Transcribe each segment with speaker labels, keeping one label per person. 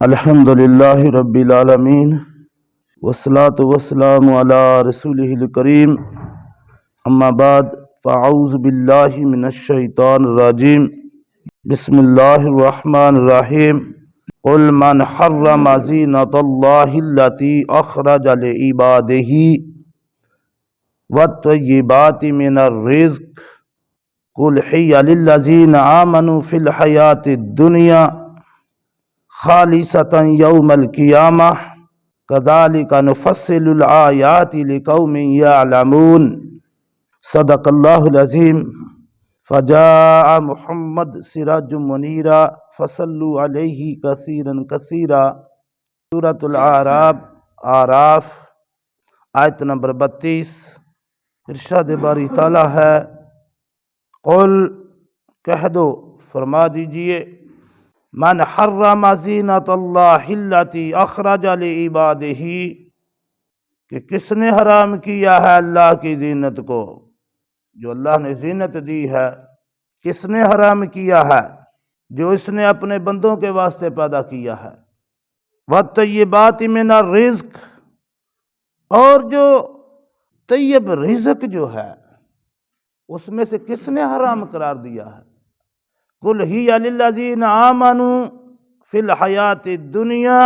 Speaker 1: الحمد للہ رب العالمین والصلاة والسلام علی رسولہ الکریم اما بعد فاعوذ باللہ من الشیطان الرجیم بسم اللہ الرحمن الرحیم قل من حرم زینۃ اللہ التی اخرج لعبادہ والطیبات من الرزق قل ہی للذین آمنوا فی الحیاۃ الدنیا خالصۃ یوم القیامہ کذالک نفصل الآیات لقوم یعلمون صدق اللہ العظیم فجاء محمد سراج منیرا فصلوا علیہ کثیرا کثیرا۔ سورۃ اعراف آیت نمبر 32۔ ارشاد باری تعالیٰ ہے، قل کہہ دو، فرما دیجئے، من حرم زینۃ اللہ التی اخرج لعبادہ، کہ کس نے حرام کیا ہے اللہ کی زینت کو، جو اللہ نے زینت دی ہے کس نے حرام کیا ہے؟ جو اس نے اپنے بندوں کے واسطے پیدا کیا ہے۔ والطیبات من الرزق، اور جو طیب رزق جو ہے اس میں سے کس نے حرام قرار دیا ہے؟ قل ہی للذین آمنوا فی الحیاۃ الدنیا،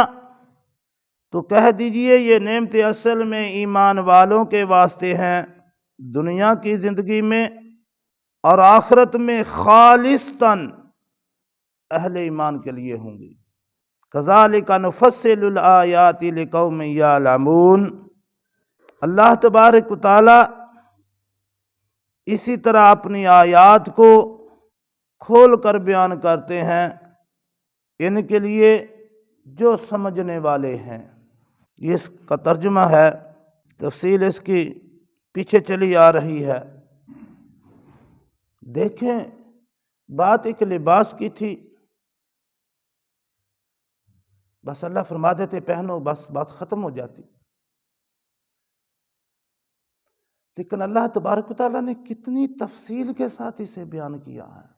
Speaker 1: تو کہہ دیجئے یہ نعمتیں اصل میں ایمان والوں کے واسطے ہیں دنیا کی زندگی میں، اور آخرت میں خالصتاً اہل ایمان کے لیے ہوں گی۔ کذالک نفصل الآیات لقوم یعلمون، اللہ تبارک و تعالی اسی طرح اپنی آیات کو کھول کر بیان کرتے ہیں ان کے لیے جو سمجھنے والے ہیں۔ یہ اس کا ترجمہ ہے، تفصیل اس کی پیچھے چلی آ رہی ہے۔ دیکھیں، بات ایک لباس کی تھی، بس اللہ فرما دیتے پہنو، بس بات ختم ہو جاتی، لیکن اللہ تبارک و تعالیٰ نے کتنی تفصیل کے ساتھ اسے بیان کیا ہے۔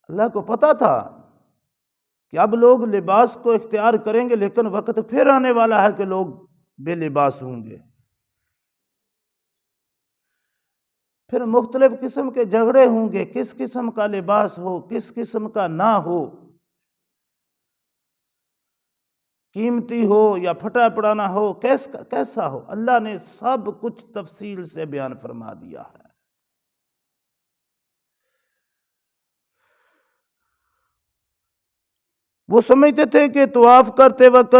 Speaker 1: اللہ کو پتا تھا کہ اب لوگ لباس کو اختیار کریں گے، لیکن وقت پھر آنے والا ہے کہ لوگ بے لباس ہوں گے، پھر مختلف قسم کے جھگڑے ہوں گے، کس قسم کا لباس ہو، کس قسم کا نہ ہو، قیمتی ہو یا پھٹا پڑانا ہو، کیسا ہو، اللہ نے سب کچھ تفصیل سے بیان فرما دیا ہے۔ وہ سمجھتے تھے کہ طواف کرتے وقت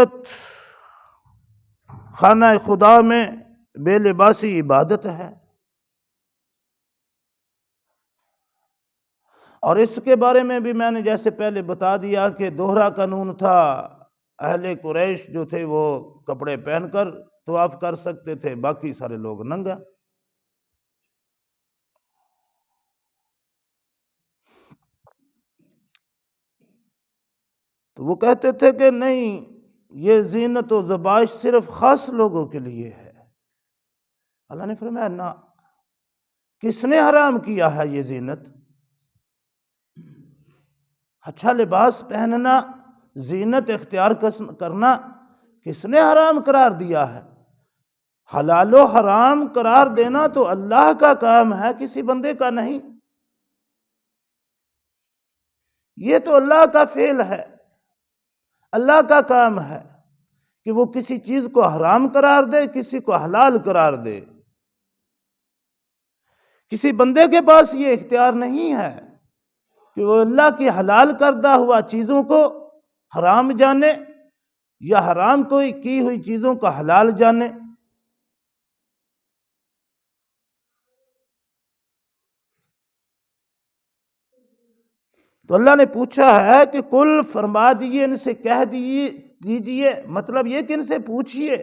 Speaker 1: خانہ خدا میں بے لباسی عبادت ہے، اور اس کے بارے میں بھی میں نے جیسے پہلے بتا دیا کہ دوہرا قانون تھا، اہل قریش جو تھے وہ کپڑے پہن کر طواف کر سکتے تھے، باقی سارے لوگ ننگا۔ تو وہ کہتے تھے کہ نہیں، یہ زینت و ذبائش صرف خاص لوگوں کے لیے ہے۔ اللہ نے فرمایا نہ، کس نے حرام کیا ہے یہ زینت؟ اچھا لباس پہننا، زینت اختیار کرنا کس نے حرام قرار دیا ہے؟ حلال و حرام قرار دینا تو اللہ کا کام ہے، کسی بندے کا نہیں۔ یہ تو اللہ کا فعل ہے، اللہ کا کام ہے کہ وہ کسی چیز کو حرام قرار دے، کسی کو حلال قرار دے۔ کسی بندے کے پاس یہ اختیار نہیں ہے کہ وہ اللہ کی حلال کردہ ہوا چیزوں کو حرام جانے یا حرام کی ہوئی چیزوں کو حلال جانے۔ تو اللہ نے پوچھا ہے کہ قل، فرما دیجئے، ان سے کہہ دیجئے، مطلب یہ کہ ان سے پوچھئے،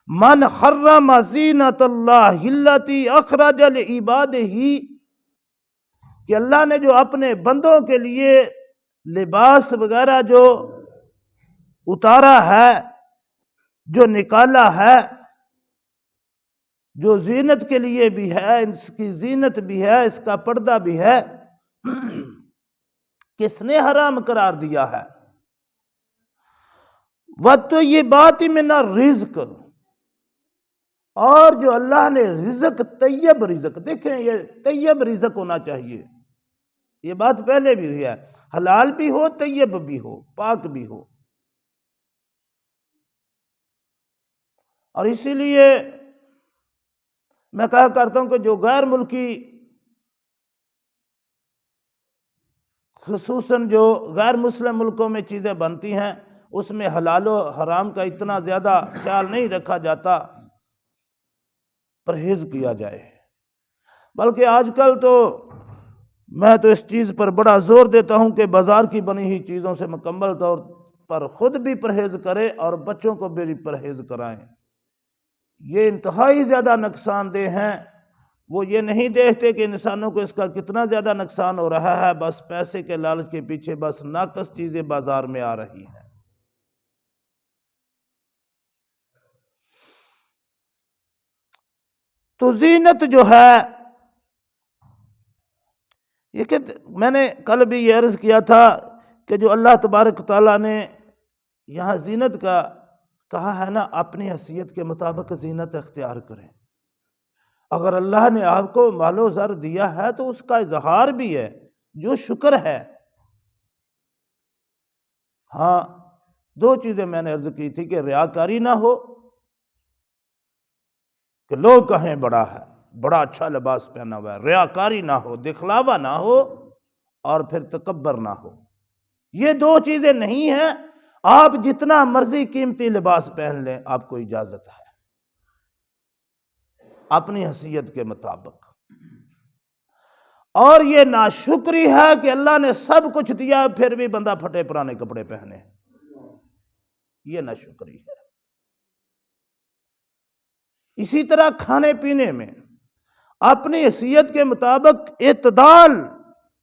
Speaker 1: من حرم زینۃ اللہ التی اخرج لعبادہ، کہ اللہ نے جو اپنے بندوں کے لیے لباس وغیرہ جو اتارا ہے، جو نکالا ہے، جو زینت کے لیے بھی ہے، اس کی زینت بھی ہے، اس کا پردہ بھی ہے، کس نے حرام قرار دیا ہے؟ وَالطَّیِّبَاتِ مِنَ الرِّزْقِ، اور جو اللہ نے رزق، طیب رزق، دیکھیں یہ طیب رزق ہونا چاہیے، یہ بات پہلے بھی ہوئی ہے، حلال بھی ہو، طیب بھی ہو، پاک بھی ہو۔ اور اسی لیے میں کہا کرتا ہوں کہ جو غیر ملکی، خصوصاً جو غیر مسلم ملکوں میں چیزیں بنتی ہیں، اس میں حلال و حرام کا اتنا زیادہ خیال نہیں رکھا جاتا، پرہیز کیا جائے۔ بلکہ آج کل تو میں تو اس چیز پر بڑا زور دیتا ہوں کہ بازار کی بنی ہوئی چیزوں سے مکمل طور پر خود بھی پرہیز کرے اور بچوں کو بھی پرہیز کرائیں۔ یہ انتہائی زیادہ نقصان دہ ہیں، وہ یہ نہیں دیکھتے کہ انسانوں کو اس کا کتنا زیادہ نقصان ہو رہا ہے، بس پیسے کے لالچ کے پیچھے بس ناقص چیزیں بازار میں آ رہی ہیں۔ تو زینت جو ہے، یہ کہ میں نے کل بھی یہ عرض کیا تھا کہ جو اللہ تبارک تعالیٰ نے یہاں زینت کا کہا ہے نا، اپنی حیثیت کے مطابق زینت اختیار کریں۔ اگر اللہ نے آپ کو مال و زر دیا ہے تو اس کا اظہار بھی ہے، جو شکر ہے۔ ہاں، دو چیزیں میں نے عرض کی تھی کہ ریاکاری نہ ہو، کہ لوگ کہیں بڑا ہے، بڑا اچھا لباس پہنا ہوا ہے، ریاکاری نہ ہو، دکھلاوا نہ ہو، اور پھر تکبر نہ ہو۔ یہ دو چیزیں نہیں ہیں، آپ جتنا مرضی قیمتی لباس پہن لیں، آپ کو اجازت ہے اپنی حیثیت کے مطابق۔ اور یہ ناشکری ہے کہ اللہ نے سب کچھ دیا پھر بھی بندہ پھٹے پرانے کپڑے پہنے، یہ ناشکری ہے۔ اسی طرح کھانے پینے میں اپنی حیثیت کے مطابق اعتدال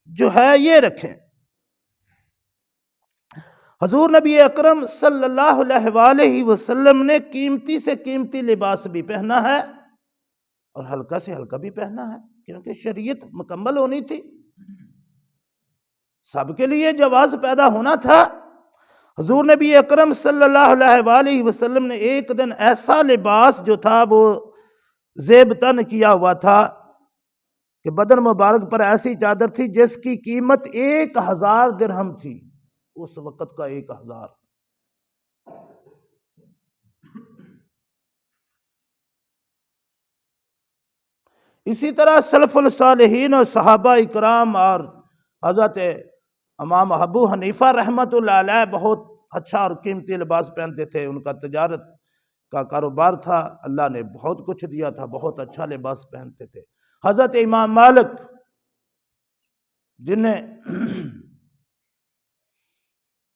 Speaker 1: جو ہے یہ رکھیں۔ حضور نبی اکرم صلی اللہ علیہ وآلہ وسلم نے قیمتی سے قیمتی لباس بھی پہنا ہے اور ہلکا سے ہلکا بھی پہنا ہے، کیونکہ شریعت مکمل ہونی تھی، سب کے لیے جواز پیدا ہونا تھا۔ حضور نبی اکرم صلی اللہ علیہ وآلہ وسلم نے ایک دن ایسا لباس جو تھا وہ زیب تن کیا ہوا تھا کہ بدن مبارک پر ایسی چادر تھی جس کی قیمت 1000 درہم تھی، اس وقت کا 1000۔ اسی طرح سلف الصالحین اور صحابہ اکرام اور حضرت امام ابو حنیفہ رحمۃ اللہ علیہ بہت اچھا اور قیمتی لباس پہنتے تھے، ان کا تجارت کا کاروبار تھا، اللہ نے بہت کچھ دیا تھا، بہت اچھا لباس پہنتے تھے۔ حضرت امام مالک جنہیں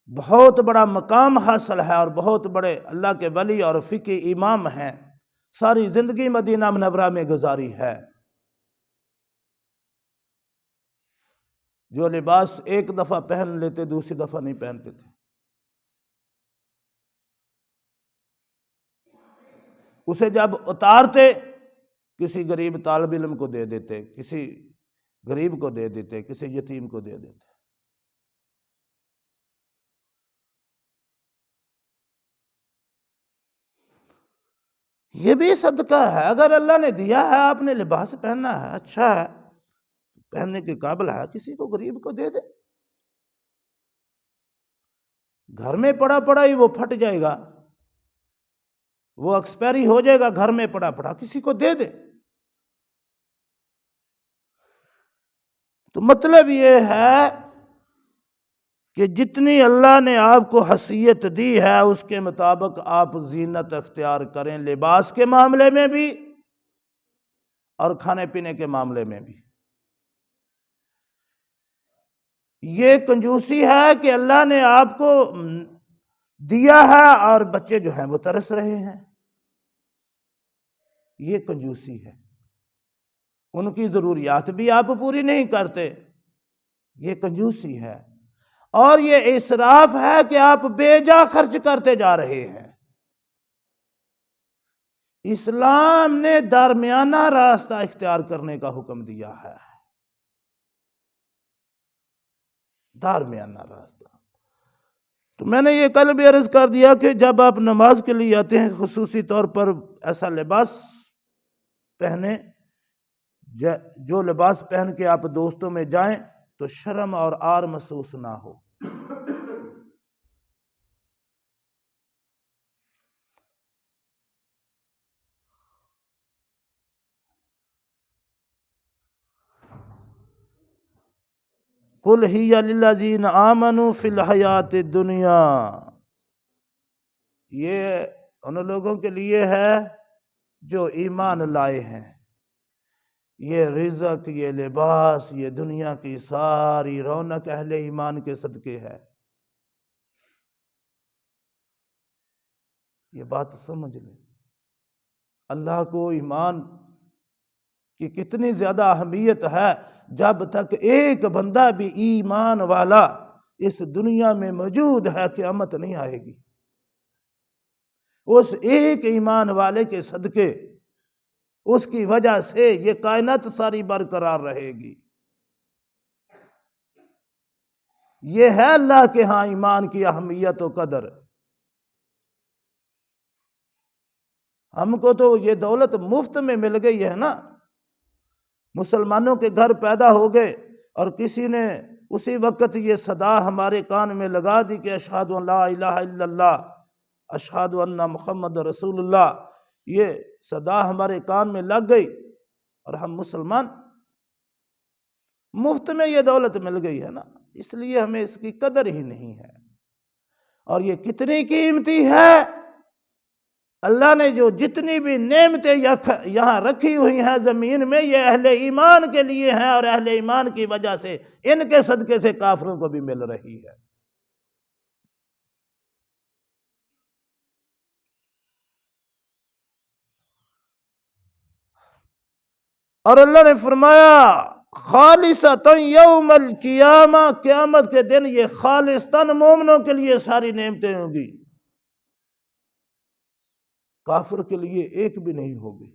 Speaker 1: بہت بڑا مقام حاصل ہے اور بہت بڑے اللہ کے ولی اور فقی امام ہیں، ساری زندگی مدینہ منورہ میں گزاری ہے، جو لباس ایک دفعہ پہن لیتے دوسری دفعہ نہیں پہنتے تھے۔ اسے جب اتارتے کسی غریب طالب علم کو دے دیتے، کسی غریب کو دے دیتے، کسی یتیم کو دے دیتے۔ یہ بھی صدقہ ہے، اگر اللہ نے دیا ہے، آپ نے لباس پہننا ہے، اچھا ہے، پہننے کے قابل ہے، کسی کو غریب کو دے دے۔ گھر میں پڑا پڑا ہی وہ پھٹ جائے گا، وہ ایکسپائری ہو جائے گا، گھر میں پڑا پڑا کسی کو دے دے۔ تو مطلب یہ ہے کہ جتنی اللہ نے آپ کو حیثیت دی ہے اس کے مطابق آپ زینت اختیار کریں، لباس کے معاملے میں بھی اور کھانے پینے کے معاملے میں بھی۔ یہ کنجوسی ہے کہ اللہ نے آپ کو دیا ہے اور بچے جو ہیں وہ ترس رہے ہیں، یہ کنجوسی ہے۔ ان کی ضروریات بھی آپ پوری نہیں کرتے، یہ کنجوسی ہے۔ اور یہ اسراف ہے کہ آپ بے جا خرچ کرتے جا رہے ہیں۔ اسلام نے درمیانہ راستہ اختیار کرنے کا حکم دیا ہے۔ درمیانہ راستہ۔ تو میں نے یہ کل بھی عرض کر دیا کہ جب آپ نماز کے لیے آتے ہیں خصوصی طور پر ایسا لباس پہنیں، جو لباس پہن کے آپ دوستوں میں جائیں تو شرم اور عار محسوس نہ ہو۔ قُلْ هِيَ لِلَّذِينَ آمَنُوا فِي الْحَيَاةِ الدُّنْيَا، یہ ان لوگوں کے لیے ہے جو ایمان لائے ہیں۔ یہ رزق، یہ لباس، یہ دنیا کی ساری رونق اہل ایمان کے صدقے ہے۔ یہ بات سمجھ لیں، اللہ کو ایمان کی کتنی زیادہ اہمیت ہے۔ جب تک ایک بندہ بھی ایمان والا اس دنیا میں موجود ہے قیامت نہیں آئے گی۔ اس ایک ایمان والے کے صدقے، اس کی وجہ سے یہ کائنات ساری برقرار رہے گی۔ یہ ہے اللہ کے ہاں ایمان کی اہمیت و قدر۔ ہم کو تو یہ دولت مفت میں مل گئی ہے نا۔ مسلمانوں کے گھر پیدا ہو گئے اور کسی نے اسی وقت یہ صدا ہمارے کان میں لگا دی کہ اشہد ان لا الہ الا اللہ، اشہد ان محمد رسول اللہ، یہ صدا ہمارے کان میں لگ گئی اور ہم مسلمان۔ مفت میں یہ دولت مل گئی ہے نا، اس لیے ہمیں اس کی قدر ہی نہیں ہے۔ اور یہ کتنی قیمتی ہے۔ اللہ نے جو جتنی بھی نعمتیں یہاں رکھی ہوئی ہیں زمین میں، یہ اہل ایمان کے لیے ہیں، اور اہل ایمان کی وجہ سے ان کے صدقے سے کافروں کو بھی مل رہی ہے۔ اور اللہ نے فرمایا خالصۃ یوم القیامہ، قیامت کے دن یہ خالصتاً مومنوں کے لیے ساری نعمتیں ہوں گی، کافر کے لیے ایک بھی نہیں ہوگی۔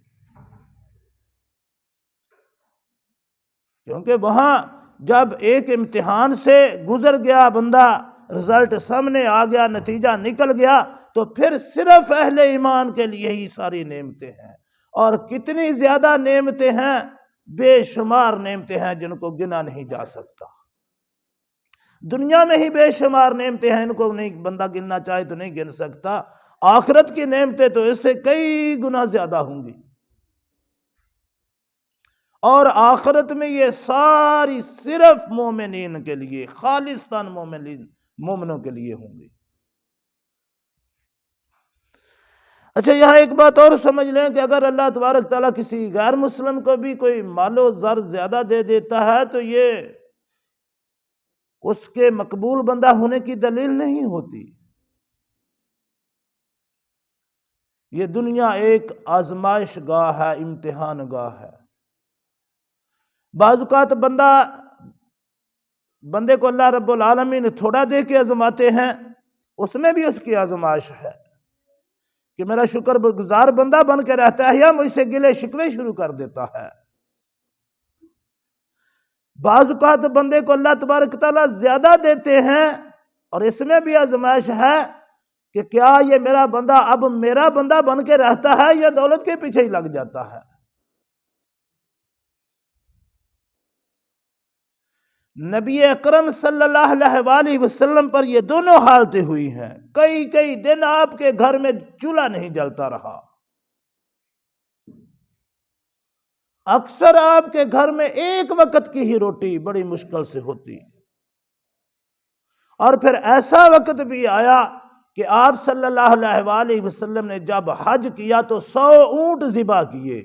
Speaker 1: کیونکہ وہاں جب ایک امتحان سے گزر گیا بندہ، رزلٹ سامنے آ گیا، نتیجہ نکل گیا، تو پھر صرف اہل ایمان کے لیے ہی ساری نعمتیں ہیں۔ اور کتنی زیادہ نعمتیں ہیں، بے شمار نعمتیں ہیں جن کو گنا نہیں جا سکتا۔ دنیا میں ہی بے شمار نعمتیں ہیں، ان کو نہیں بندہ گننا چاہے تو نہیں گن سکتا۔ آخرت کی نعمتیں تو اس سے کئی گنا زیادہ ہوں گی، اور آخرت میں یہ ساری صرف مومنین کے لیے، خالصتاً مومنوں کے لیے ہوں گی۔ اچھا، یہاں ایک بات اور سمجھ لیں کہ اگر اللہ تبارک تعالیٰ کسی غیر مسلم کو بھی کوئی مال و زر زیادہ دے دیتا ہے تو یہ اس کے مقبول بندہ ہونے کی دلیل نہیں ہوتی۔ یہ دنیا ایک آزمائش گاہ ہے، امتحان گاہ ہے۔ بعض اوقات بندے کو اللہ رب العالمین تھوڑا دے کے آزماتے ہیں، اس میں بھی اس کی آزمائش ہے کہ میرا شکر گزار بندہ بن کے رہتا ہے یا مجھ سے گلے شکوے شروع کر دیتا ہے۔ بعض اوقات بندے کو اللہ تبارک تعالیٰ زیادہ دیتے ہیں، اور اس میں بھی آزمائش ہے کہ کیا یہ میرا بندہ اب میرا بندہ بن کے رہتا ہے یا دولت کے پیچھے ہی لگ جاتا ہے۔ نبی اکرم صلی اللہ علیہ وآلہ وسلم پر یہ دونوں حالتیں ہوئی ہیں۔ کئی دن آپ کے گھر میں چولہا نہیں جلتا رہا، اکثر آپ کے گھر میں ایک وقت کی ہی روٹی بڑی مشکل سے ہوتی، اور پھر ایسا وقت بھی آیا کہ آپ صلی اللہ علیہ وآلہ وسلم نے جب حج کیا تو 100 اونٹ ذبح کیے۔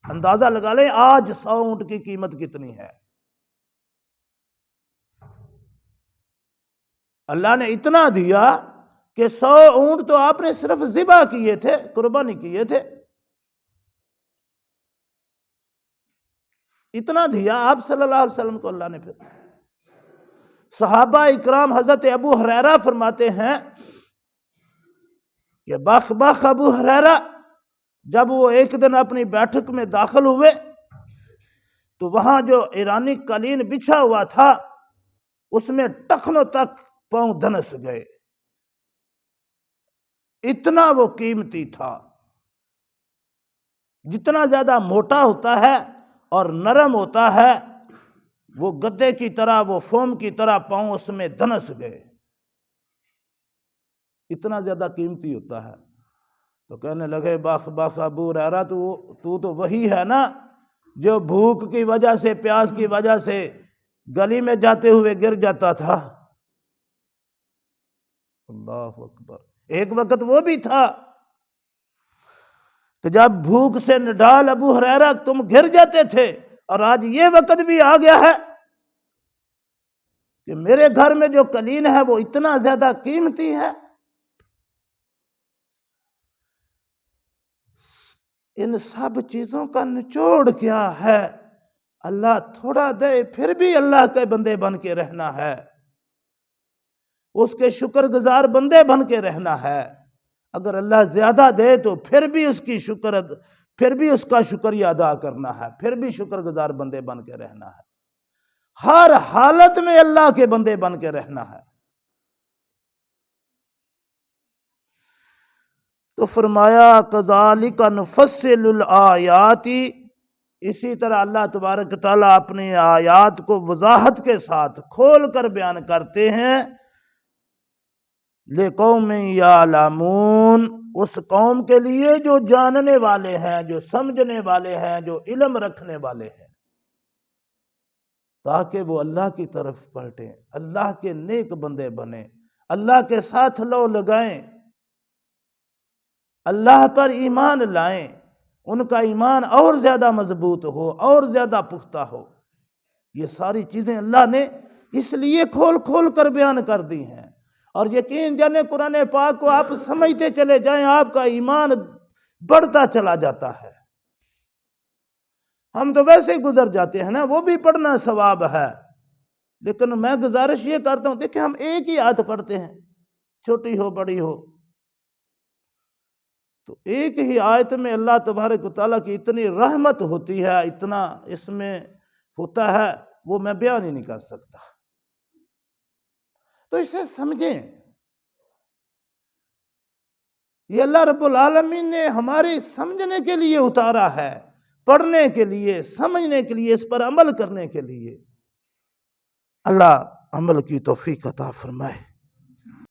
Speaker 1: اندازہ لگا لیں آج 100 اونٹ کی قیمت کتنی ہے۔ اللہ نے اتنا دیا کہ 100 اونٹ تو آپ نے صرف ذبح کیے تھے، قربانی کیے تھے، اتنا دیا آپ صلی اللہ علیہ وسلم کو اللہ نے۔ پھر صحابہ اکرام حضرت ابو ہریرہ فرماتے ہیں کہ بخ بخ ابو ہریرہ، جب وہ ایک دن اپنی بیٹھک میں داخل ہوئے تو وہاں جو ایرانی قالین بچھا ہوا تھا اس میں ٹخنوں تک پاؤں دھنس گئے، اتنا وہ قیمتی تھا۔ جتنا زیادہ موٹا ہوتا ہے اور نرم ہوتا ہے وہ گدے کی طرح، وہ فوم کی طرح پاؤں اس میں دھنس گئے، اتنا زیادہ قیمتی ہوتا ہے۔ تو کہنے لگے باخ باخ ابو ہریرہ تو وہی ہے نا جو بھوک کی وجہ سے، پیاس کی وجہ سے گلی میں جاتے ہوئے گر جاتا تھا۔ اللہ اکبر۔ ایک وقت وہ بھی تھا کہ جب بھوک سے نڈال ابو ہریرہ تم گر جاتے تھے، اور آج یہ وقت بھی آ گیا ہے کہ میرے گھر میں جو قلین ہے وہ اتنا زیادہ قیمتی ہے۔ ان سب چیزوں کا نچوڑ کیا ہے؟ اللہ تھوڑا دے پھر بھی اللہ کے بندے بن کے رہنا ہے، اس کے شکر گزار بندے بن کے رہنا ہے۔ اگر اللہ زیادہ دے تو پھر بھی اس کا شکریہ ادا کرنا ہے، پھر بھی شکر گزار بندے بن کے رہنا ہے، ہر حالت میں اللہ کے بندے بن کے رہنا ہے۔ تو فرمایا کذالک نفصل الآیات، اسی طرح اللہ تبارک تعالیٰ اپنی آیات کو وضاحت کے ساتھ کھول کر بیان کرتے ہیں، لقوم یعلمون، اس قوم کے لیے جو جاننے والے ہیں، جو سمجھنے والے ہیں، جو علم رکھنے والے ہیں، تاکہ وہ اللہ کی طرف پلٹیں، اللہ کے نیک بندے بنیں، اللہ کے ساتھ لو لگائیں، اللہ پر ایمان لائیں، ان کا ایمان اور زیادہ مضبوط ہو، اور زیادہ پختہ ہو۔ یہ ساری چیزیں اللہ نے اس لیے کھول کھول کر بیان کر دی ہیں، اور یقین جانے قرآن پاک کو آپ سمجھتے چلے جائیں، آپ کا ایمان بڑھتا چلا جاتا ہے۔ ہم تو ویسے ہی گزر جاتے ہیں نا، وہ بھی پڑھنا ثواب ہے، لیکن میں گزارش یہ کرتا ہوں، دیکھیں ہم ایک ہی آیت پڑھتے ہیں، چھوٹی ہو بڑی ہو، تو ایک ہی آیت میں اللہ تبارک و تعالیٰ کی اتنی رحمت ہوتی ہے، اتنا اس میں ہوتا ہے، وہ میں بیان ہی نہیں کر سکتا۔ تو اسے سمجھیں، یہ اللہ رب العالمین نے ہمارے سمجھنے کے لیے اتارا ہے، پڑھنے کے لیے، سمجھنے کے لیے، اس پر عمل کرنے کے لیے۔ اللہ عمل کی توفیق عطا فرمائے۔